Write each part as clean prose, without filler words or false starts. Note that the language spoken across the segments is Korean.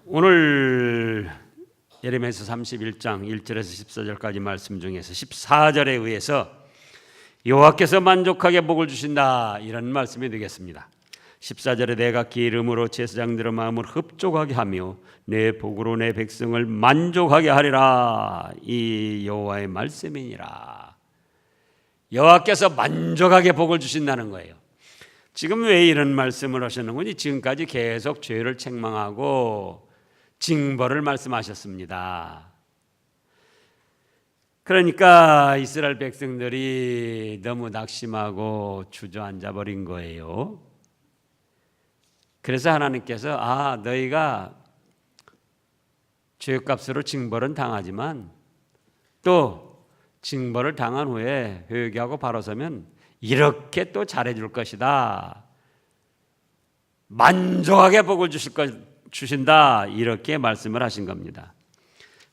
오늘 예레미야서 31장 1절에서 14절까지 말씀 중에서 14절에 의해서 여호와께서 만족하게 복을 주신다, 이런 말씀이 되겠습니다. 14절에 내가 기름으로 제사장들의 마음을 흡족하게 하며 내 복으로 내 백성을 만족하게 하리라, 이 여호와의 말씀이니라. 여호와께서 만족하게 복을 주신다는 거예요. 지금 왜 이런 말씀을 하셨는지, 지금까지 계속 죄를 책망하고 징벌을 말씀하셨습니다. 그러니까 이스라엘 백성들이 너무 낙심하고 주저앉아 버린 거예요. 그래서 하나님께서 너희가 죄값으로 징벌은 당하지만 또 징벌을 당한 후에 회개하고 바로 서면 이렇게 또 잘해줄 것이다, 만족하게 복을 주신다, 이렇게 말씀을 하신 겁니다.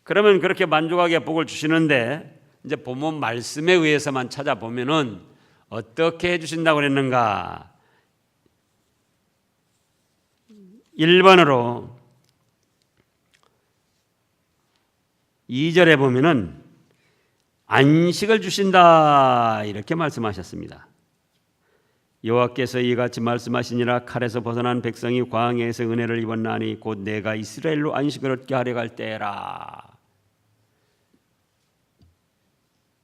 그러면 그렇게 만족하게 복을 주시는데, 이제 본문 말씀에 의해서만 찾아보면은 어떻게 해주신다고 그랬는가? 1번으로 2절에 보면은 안식을 주신다, 이렇게 말씀하셨습니다. 여호와께서 이같이 말씀하시니라. 칼에서 벗어난 백성이 광야에서 은혜를 입었나니 곧 내가 이스라엘로 안식을 얻게 하려 갈 때라.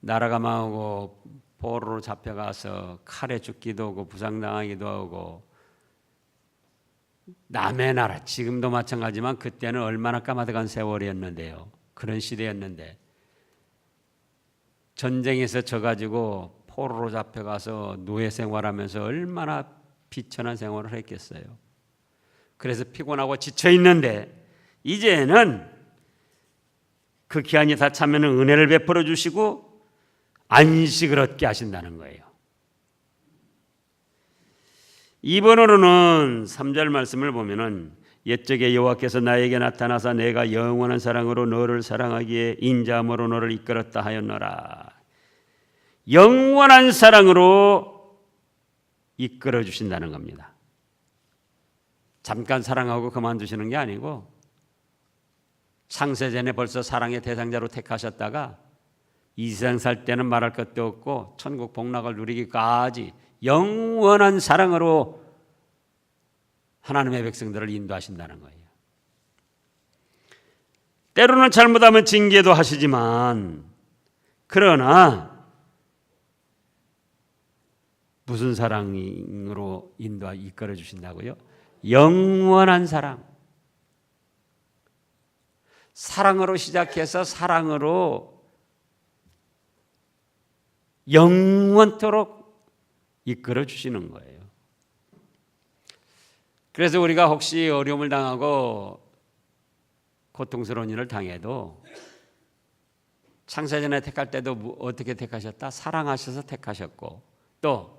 나라가 망하고 포로로 잡혀가서 칼에 죽기도 하고 부상당하기도 하고, 남의 나라, 지금도 마찬가지지만 그때는 얼마나 까마득한 세월이었는데요. 그런 시대였는데 전쟁에서 져가지고 포로로 잡혀가서 노예 생활하면서 얼마나 비천한 생활을 했겠어요. 그래서 피곤하고 지쳐 있는데 이제는 그 기한이 다 차면 은혜를 베풀어 주시고 안식을 얻게 하신다는 거예요. 2번으로는 3절 말씀을 보면은 옛적에 여호와께서 나에게 나타나사 내가 영원한 사랑으로 너를 사랑하기에 인자함으로 너를 이끌었다 하였노라. 영원한 사랑으로 이끌어 주신다는 겁니다. 잠깐 사랑하고 그만두시는 게 아니고 창세전에 벌써 사랑의 대상자로 택하셨다가 이 세상 살 때는 말할 것도 없고 천국 복락을 누리기까지 영원한 사랑으로 하나님의 백성들을 인도하신다는 거예요. 때로는 잘못하면 징계도 하시지만, 그러나 무슨 사랑으로 이끌어 주신다고요? 영원한 사랑. 사랑으로 시작해서 사랑으로 영원토록 이끌어 주시는 거예요. 그래서 우리가 혹시 어려움을 당하고 고통스러운 일을 당해도 창세전에 택할 때도 어떻게 택하셨다? 사랑하셔서 택하셨고, 또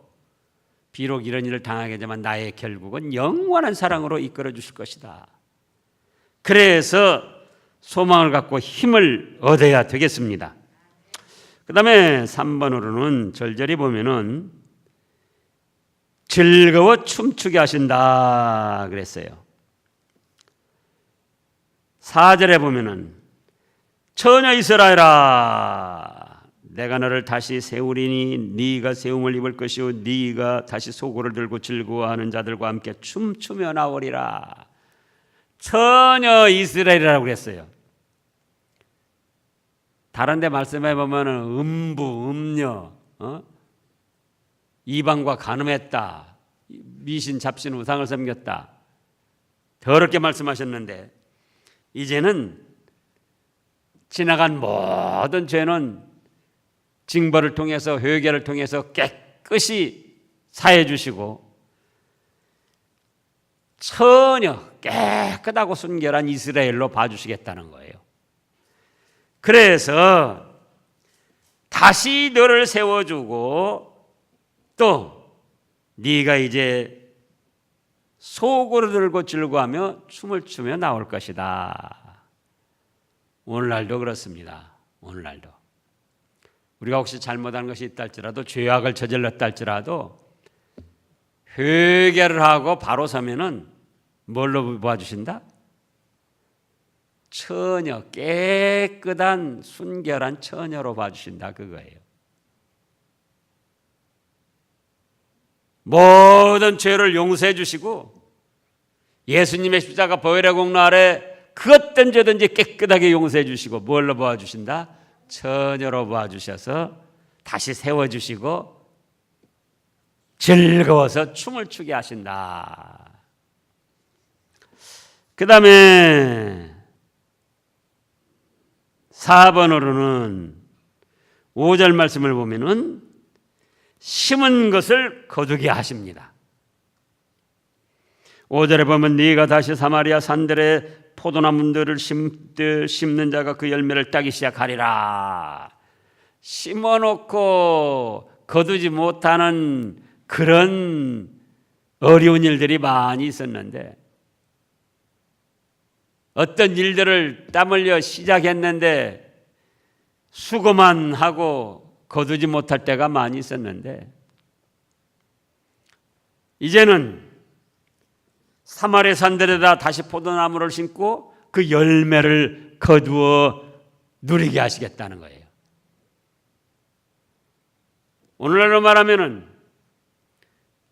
비록 이런 일을 당하게 되면 나의 결국은 영원한 사랑으로 이끌어 주실 것이다. 그래서 소망을 갖고 힘을 얻어야 되겠습니다. 그 다음에 3번으로는 절절히 보면은 즐거워 춤추게 하신다 그랬어요. 4절에 보면은 처녀 이스라엘아, 내가 너를 다시 세우리니 네가 세움을 입을 것이요 네가 다시 소고를 들고 즐거워하는 자들과 함께 춤추며 나오리라. 처녀 이스라엘이라고 그랬어요. 다른 데 말씀해 보면은 음부, 음녀, 이방과 간음했다, 미신, 잡신, 우상을 섬겼다, 더럽게 말씀하셨는데, 이제는 지나간 모든 죄는 징벌을 통해서, 회개를 통해서 깨끗이 사해 주시고 전혀 깨끗하고 순결한 이스라엘로 봐주시겠다는 거예요. 그래서 다시 너를 세워주고, 또 네가 이제 소고를 들고 즐거워하며 춤을 추며 나올 것이다. 오늘날도 그렇습니다. 오늘날도 우리가 혹시 잘못한 것이 있다 할지라도, 죄악을 저질렀다 할지라도 회개를 하고 바로 서면은 뭘로 도와주신다? 처녀, 깨끗한 순결한 처녀로 봐주신다 그거예요. 모든 죄를 용서해 주시고 예수님의 십자가 보혈의 공로 아래 그 어떤 죄든지 깨끗하게 용서해 주시고 뭘로 보아주신다? 처녀로 보아주셔서 다시 세워주시고 즐거워서 춤을 추게 하신다. 그 다음에 4번으로는 5절 말씀을 보면은 심은 것을 거두게 하십니다. 5절에 보면 네가 다시 사마리아 산들의 포도나무들을 심는 자가 그 열매를 따기 시작하리라. 심어놓고 거두지 못하는 그런 어려운 일들이 많이 있었는데 어떤 일들을 땀 흘려 시작했는데 수고만 하고 거두지 못할 때가 많이 있었는데 이제는 사마리아 산들에다 다시 포도나무를 심고 그 열매를 거두어 누리게 하시겠다는 거예요. 오늘날로 말하면은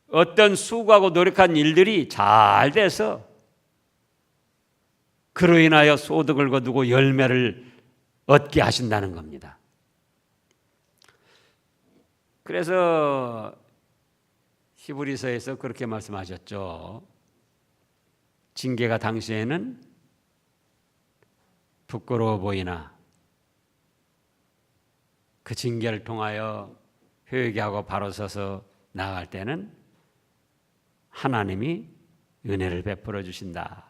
어떤 수고하고 노력한 일들이 잘 돼서 그로 인하여 소득을 거두고 열매를 얻게 하신다는 겁니다. 그래서 히브리서에서 그렇게 말씀하셨죠. 징계가 당시에는 부끄러워 보이나 그 징계를 통하여 회개하고 바로 서서 나아갈 때는 하나님이 은혜를 베풀어 주신다.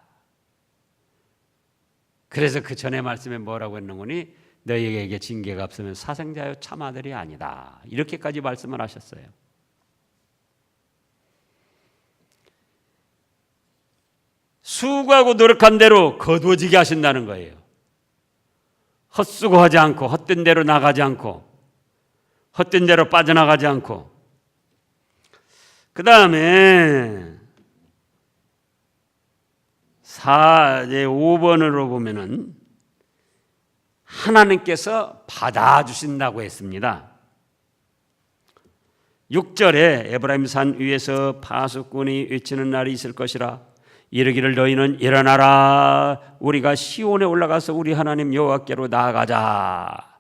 그래서 그 전에 말씀에 뭐라고 했는 거니? 너희에게 징계가 없으면 사생자여 참아들이 아니다. 이렇게까지 말씀을 하셨어요. 수고하고 노력한 대로 거두어지게 하신다는 거예요. 헛수고하지 않고 헛된 대로 나가지 않고 헛된 대로 빠져나가지 않고 그 다음에 5번으로 보면은 하나님께서 받아주신다고 했습니다. 6절에 에브라임 산 위에서 파수꾼이 외치는 날이 있을 것이라. 이르기를 너희는 일어나라. 우리가 시온에 올라가서 우리 하나님 여호와께로 나아가자.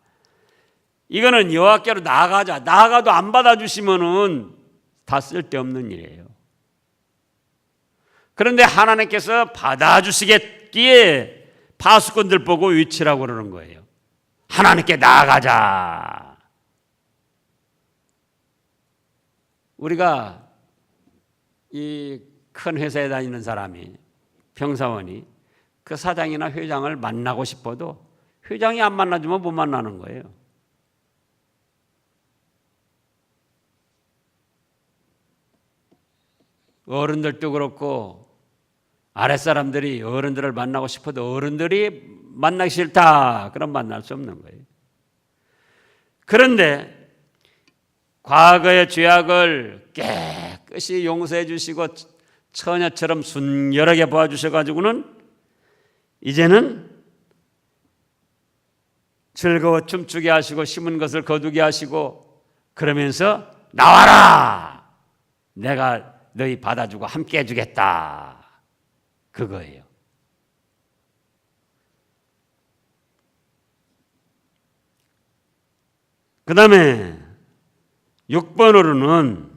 이거는 여호와께로 나아가자. 나아가도 안 받아주시면은 다 쓸데없는 일이에요. 그런데 하나님께서 받아주시겠기에 파수꾼들 보고 외치라고 그러는 거예요. 하나님께 나아가자. 우리가 이 큰 회사에 다니는 사람이 평사원이 그 사장이나 회장을 만나고 싶어도 회장이 안 만나주면 못 만나는 거예요. 어른들도 그렇고 아랫사람들이 어른들을 만나고 싶어도 어른들이 만나기 싫다. 그럼 만날 수 없는 거예요. 그런데 과거의 죄악을 깨끗이 용서해 주시고 처녀처럼 순결하게 보아주셔가지고는 이제는 즐거워 춤추게 하시고 심은 것을 거두게 하시고 그러면서 나와라. 내가 너희 받아주고 함께 해주겠다. 그거예요. 그 다음에 6번으로는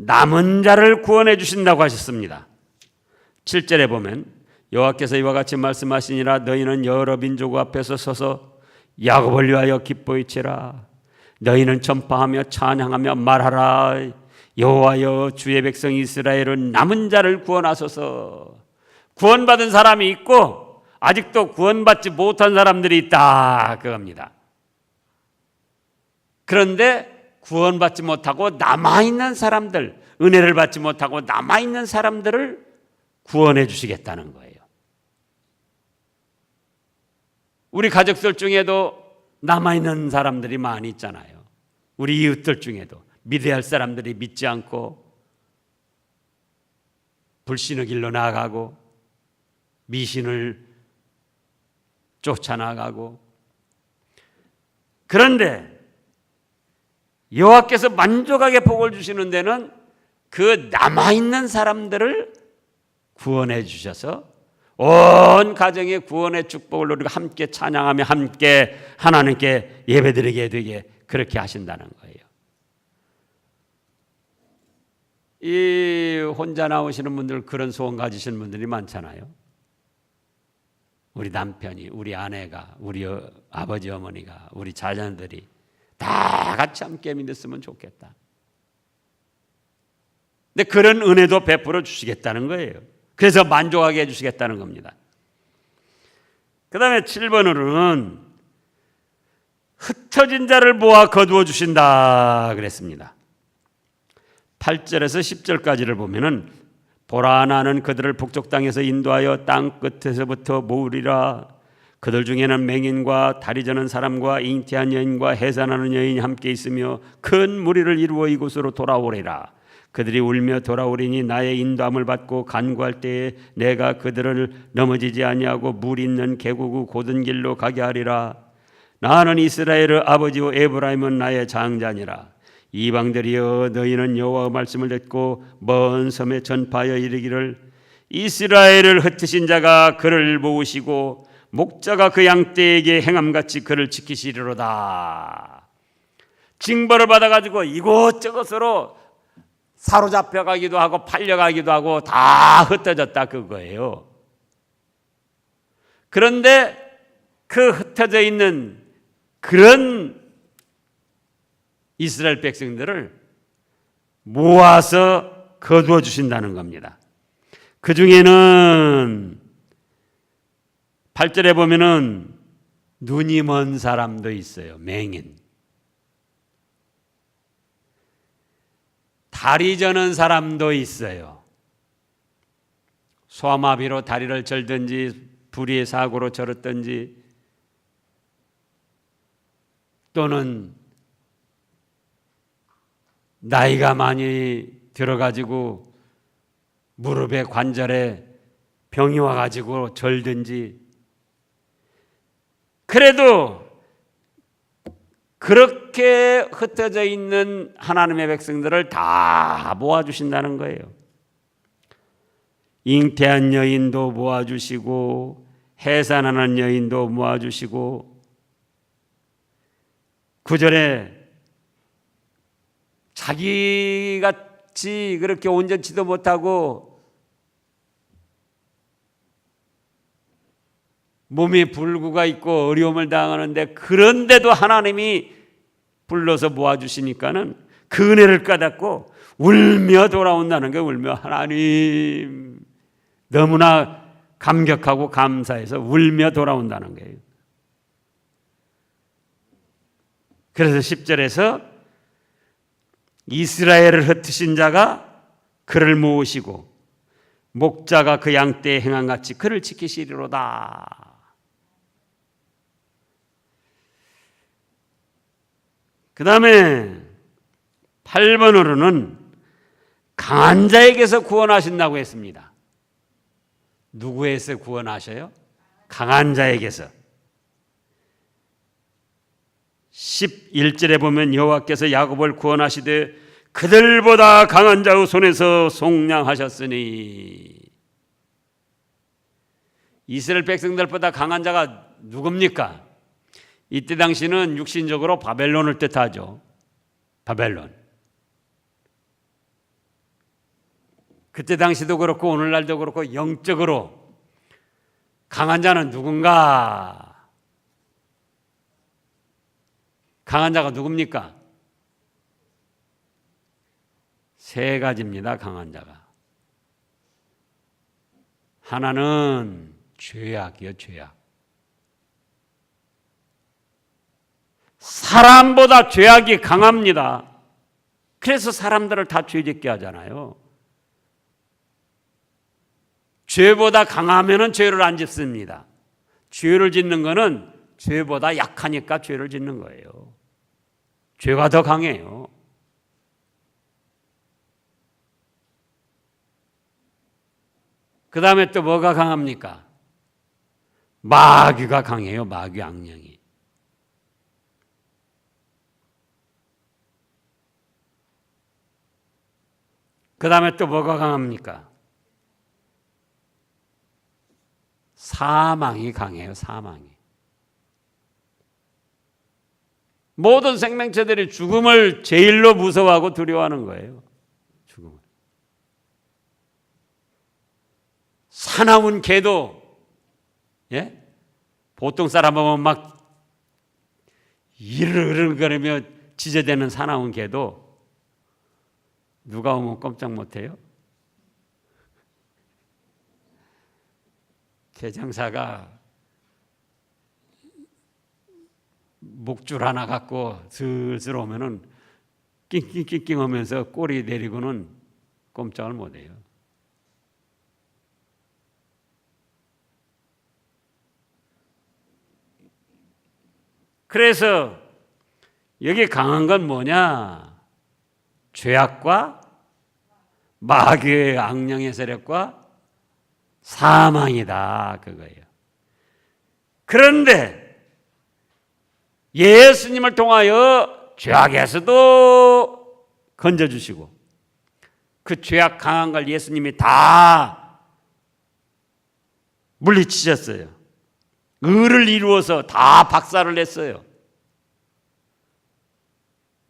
남은 자를 구원해 주신다고 하셨습니다. 7절에 보면 여호와께서 이와 같이 말씀하시니라. 너희는 여러 민족 앞에서 서서 야곱을 위하여 기뻐이치라. 너희는 전파하며 찬양하며 말하라. 여호와여 주의 백성 이스라엘은 남은 자를 구원하소서. 구원받은 사람이 있고 아직도 구원받지 못한 사람들이 있다 그겁니다. 그런데 구원받지 못하고 남아있는 사람들, 은혜를 받지 못하고 남아있는 사람들을 구원해 주시겠다는 거예요. 우리 가족들 중에도 남아있는 사람들이 많이 있잖아요. 우리 이웃들 중에도 믿어야 할 사람들이 믿지 않고 불신의 길로 나아가고 미신을 쫓아나가고. 그런데 여호와께서 만족하게 복을 주시는 데는 그 남아있는 사람들을 구원해 주셔서 온 가정의 구원의 축복을 누리고 함께 찬양하며 함께 하나님께 예배드리게 되게 그렇게 하신다는 거예요. 이 혼자 나오시는 분들, 그런 소원 가지신 분들이 많잖아요. 우리 남편이, 우리 아내가, 우리 아버지 어머니가, 우리 자녀들이 다 같이 함께 믿었으면 좋겠다. 근데 그런 은혜도 베풀어 주시겠다는 거예요. 그래서 만족하게 해주시겠다는 겁니다. 그 다음에 7번으로는 흩어진 자를 모아 거두어 주신다 그랬습니다. 8절에서 10절까지를 보면은 보라, 나는 그들을 북쪽 땅에서 인도하여 땅 끝에서부터 모으리라. 그들 중에는 맹인과 다리 저는 사람과 잉태한 여인과 해산하는 여인이 함께 있으며 큰 무리를 이루어 이곳으로 돌아오리라. 그들이 울며 돌아오리니 나의 인도함을 받고 간구할 때에 내가 그들을 넘어지지 아니하고 물 있는 계곡의 곧은 길로 가게 하리라. 나는 이스라엘의 아버지요 에브라임은 나의 장자니라. 이방들이여, 너희는 여호와의 말씀을 듣고 먼 섬에 전파하여 이르기를 이스라엘을 흩으신 자가 그를 모으시고 목자가 그 양떼에게 행함같이 그를 지키시리로다. 징벌을 받아가지고 이곳저곳으로 사로잡혀가기도 하고 팔려가기도 하고 다 흩어졌다 그거예요. 그런데 그 흩어져 있는 그런 이스라엘 백성들을 모아서 거두어 주신다는 겁니다. 그 중에는 8절에 보면은 눈이 먼 사람도 있어요. 맹인. 다리 저는 사람도 있어요. 소아마비로 다리를 절든지 불의의 사고로 절었든지 또는 나이가 많이 들어가지고 무릎에 관절에 병이 와가지고 절든지, 그래도 그렇게 흩어져 있는 하나님의 백성들을 다 모아주신다는 거예요. 잉태한 여인도 모아주시고 해산하는 여인도 모아주시고, 9절에 자기같이 그렇게 온전치도 못하고 몸에 불구가 있고 어려움을 당하는데 그런데도 하나님이 불러서 모아주시니까는 그 은혜를 깨닫고 울며 돌아온다는 게, 울며 하나님 너무나 감격하고 감사해서 울며 돌아온다는 거예요. 그래서 10절에서 이스라엘을 흩으신 자가 그를 모으시고 목자가 그 양떼에 행함같이 그를 지키시리로다. 그 다음에 8번으로는 강한 자에게서 구원하신다고 했습니다. 누구에서 구원하셔요? 강한 자에게서. 11절에 보면 여호와께서 야곱을 구원하시되 그들보다 강한 자의 손에서 속량하셨으니. 이스라엘 백성들보다 강한 자가 누굽니까? 이때 당시는 육신적으로 바벨론을 뜻하죠. 바벨론. 그때 당시도 그렇고 오늘날도 그렇고 영적으로 강한 자는 누군가? 강한 자가 누굽니까? 세 가지입니다. 강한 자가. 하나는 죄악이요, 죄악. 사람보다 죄악이 강합니다. 그래서 사람들을 다 죄짓게 하잖아요. 죄보다 강하면은 죄를 안 짓습니다. 죄를 짓는 거는 죄보다 약하니까 죄를 짓는 거예요. 죄가 더 강해요. 그 다음에 또 뭐가 강합니까? 마귀가 강해요. 마귀 악령이. 그 다음에 또 뭐가 강합니까? 사망이 강해요. 사망이. 모든 생명체들이 죽음을 제일로 무서워하고 두려워하는 거예요. 죽음을. 사나운 개도, 예? 보통 사람 보면 막 이르르거리며 지저대는 사나운 개도 누가 오면 꼼짝 못해요? 개장사가 목줄 하나 갖고 슬슬 오면은 낑낑낑낑 하면서 꼬리 내리고는 꼼짝을 못해요. 그래서 여기 강한 건 뭐냐? 죄악과 마귀의 악령의 세력과 사망이다, 그거예요. 그런데 예수님을 통하여 죄악에서도 건져주시고 그 죄악 강한 걸 예수님이 다 물리치셨어요. 의를 이루어서 다 박살을 냈어요.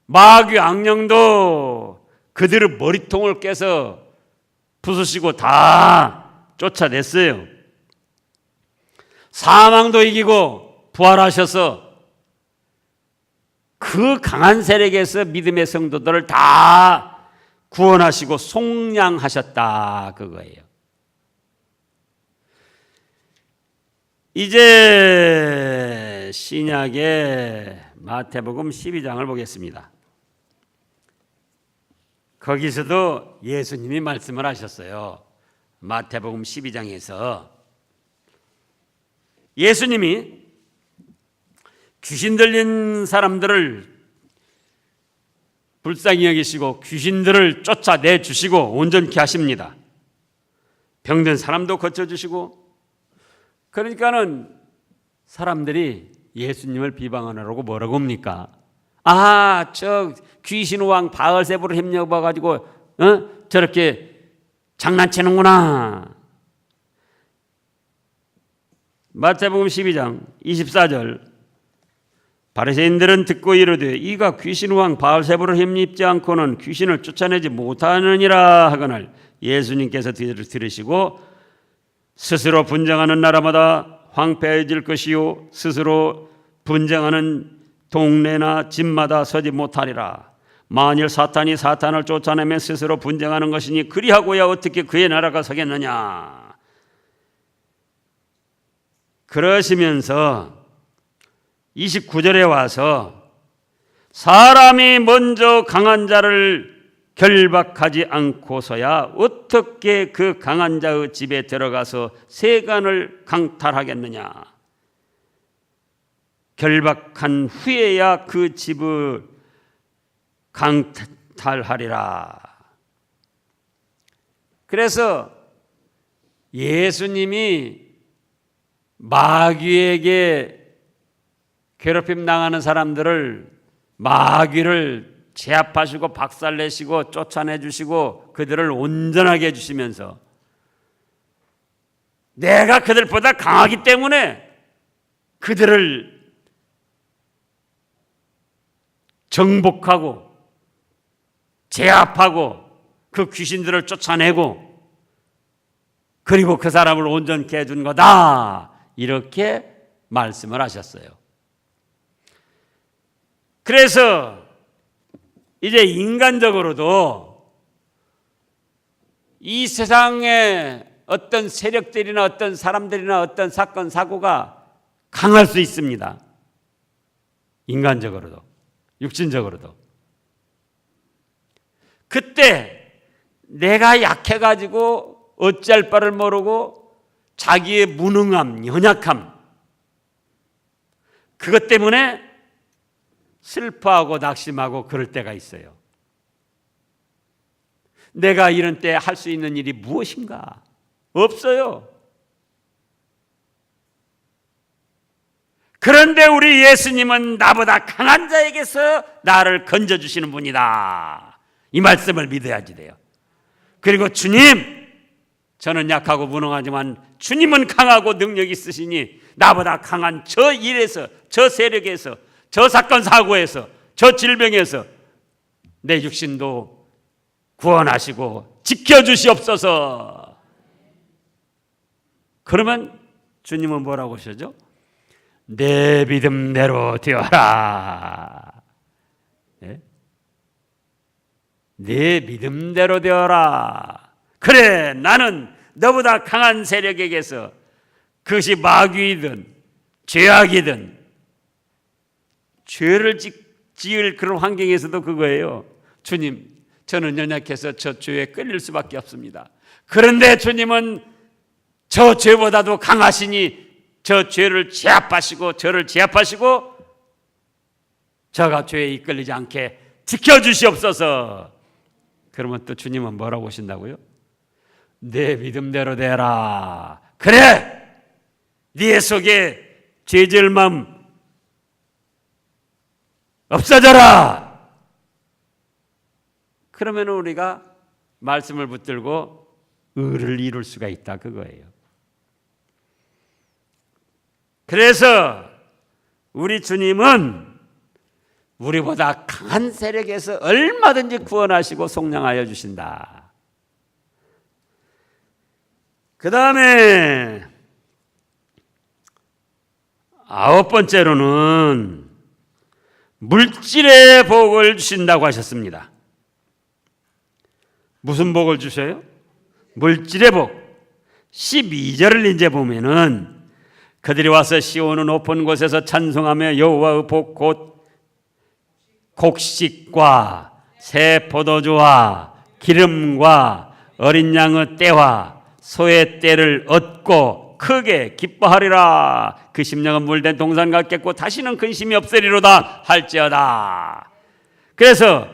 마귀 악령도 그들의 머리통을 깨서 부수시고 다 쫓아냈어요. 사망도 이기고 부활하셔서 그 강한 세력에서 믿음의 성도들을 다 구원하시고 속량하셨다, 그거예요. 이제 신약의 마태복음 12장을 보겠습니다. 거기서도 예수님이 말씀을 하셨어요. 마태복음 12장에서 예수님이 귀신 들린 사람들을 불쌍히 여기시고 귀신들을 쫓아내 주시고 온전케 하십니다. 병든 사람도 고쳐주시고. 그러니까는 사람들이 예수님을 비방하느라고 뭐라고 합니까? 아, 저 귀신 왕 바알세부를 힘입어가지고 저렇게 장난치는구나. 마태복음 12장 24절 바리새인들은 듣고 이르되 이가 귀신 왕 바알세부를 힘입지 않고는 귀신을 쫓아내지 못하느니라 하거늘 예수님께서 들으시고 스스로 분쟁하는 나라마다 황폐해질 것이요 스스로 분쟁하는 동네나 집마다 서지 못하리라. 만일 사탄이 사탄을 쫓아내면 스스로 분쟁하는 것이니 그리하고야 어떻게 그의 나라가 서겠느냐. 그러시면서 29절에 와서 사람이 먼저 강한 자를 결박하지 않고서야 어떻게 그 강한 자의 집에 들어가서 세간을 강탈하겠느냐. 결박한 후에야 그 집을 강탈하리라. 그래서 예수님이 마귀에게 괴롭힘 당하는 사람들을 마귀를 제압하시고 박살내시고 쫓아내주시고 그들을 온전하게 해주시면서 내가 그들보다 강하기 때문에 그들을 정복하고 제압하고 그 귀신들을 쫓아내고 그리고 그 사람을 온전케 해준 거다. 이렇게 말씀을 하셨어요. 그래서 이제 인간적으로도 이 세상에 어떤 세력들이나 어떤 사람들이나 어떤 사건 사고가 강할 수 있습니다. 인간적으로도 육신적으로도. 그때 내가 약해가지고 어찌할 바를 모르고 자기의 무능함, 연약함 그것 때문에 슬퍼하고 낙심하고 그럴 때가 있어요. 내가 이런 때 할 수 있는 일이 무엇인가? 없어요. 그런데 우리 예수님은 나보다 강한 자에게서 나를 건져주시는 분이다. 이 말씀을 믿어야지 돼요. 그리고 주님, 저는 약하고 무능하지만 주님은 강하고 능력이 있으시니 나보다 강한 저 일에서, 저 세력에서, 저 사건 사고에서, 저 질병에서 내 육신도 구원하시고 지켜주시옵소서. 그러면 주님은 뭐라고 하시죠? 내 믿음대로 되어라. 네? 내 믿음대로 되어라. 그래, 나는 너보다 강한 세력에게서, 그것이 마귀이든 죄악이든, 죄를 지을 그런 환경에서도 그거예요. 주님, 저는 연약해서 저 죄에 끌릴 수밖에 없습니다. 그런데 주님은 저 죄보다도 강하시니 저 죄를 제압하시고 저를 제압하시고 저가 죄에 이끌리지 않게 지켜주시옵소서. 그러면 또 주님은 뭐라고 하신다고요? 내 믿음대로 되라. 그래, 네 속에 죄질 마음 없어져라. 그러면 우리가 말씀을 붙들고 의를 이룰 수가 있다, 그거예요. 그래서 우리 주님은 우리보다 강한 세력에서 얼마든지 구원하시고 속량하여 주신다. 그 다음에 9번째로는 물질의 복을 주신다고 하셨습니다. 무슨 복을 주셔요? 물질의 복. 12절을 이제 보면은 그들이 와서 시온의 높은 곳에서 찬송하며 여호와의 복 곧 곡식과 새 포도주와 기름과 어린 양의 떼와 소의 떼를 얻고 크게 기뻐하리라. 그 심령은 물된 동산 같겠고 다시는 근심이 없으리로다 할지어다. 그래서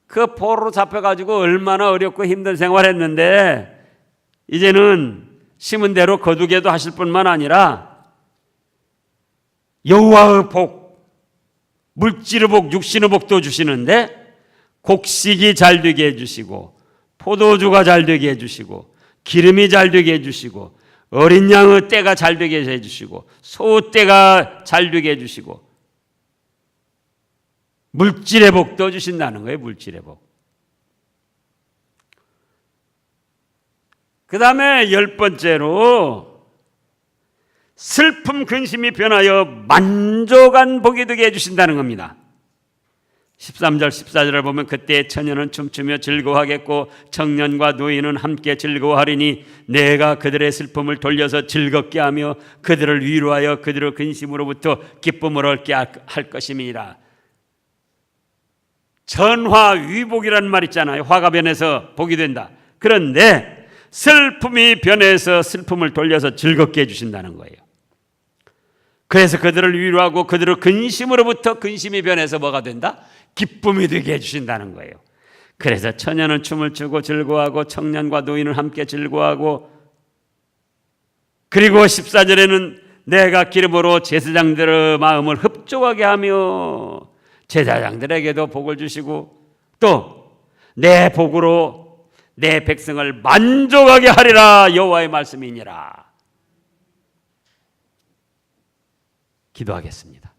그 포로로 잡혀가지고 얼마나 어렵고 힘든 생활했는데 이제는 심은 대로 거두게도 하실 뿐만 아니라 여호와의 복, 물질의 복, 육신의 복도 주시는데 곡식이 잘 되게 해주시고 포도주가 잘 되게 해주시고 기름이 잘 되게 해주시고 어린 양의 떼가 잘 되게 해주시고 소 떼가 잘 되게 해주시고 물질의 복도 주신다는 거예요. 물질의 복. 그 다음에 10번째로 슬픔 근심이 변하여 만족한 복이 되게 해주신다는 겁니다. 13절 14절을 보면 그때 처녀는 춤추며 즐거워하겠고 청년과 노인은 함께 즐거워하리니 내가 그들의 슬픔을 돌려서 즐겁게 하며 그들을 위로하여 그들의 근심으로부터 기쁨을 얻게 할 것임이니라. 전화위복이라는 말 있잖아요. 화가 변해서 복이 된다. 그런데 슬픔이 변해서 슬픔을 돌려서 즐겁게 해주신다는 거예요. 그래서 그들을 위로하고 그들의 근심으로부터 근심이 변해서 뭐가 된다? 기쁨이 되게 해주신다는 거예요. 그래서 처녀는 춤을 추고 즐거워하고 청년과 노인은 함께 즐거워하고 그리고 14절에는 내가 기름으로 제사장들의 마음을 흡족하게 하며 제사장들에게도 복을 주시고 또 내 복으로 내 백성을 만족하게 하리라 여호와의 말씀이니라. 기도하겠습니다.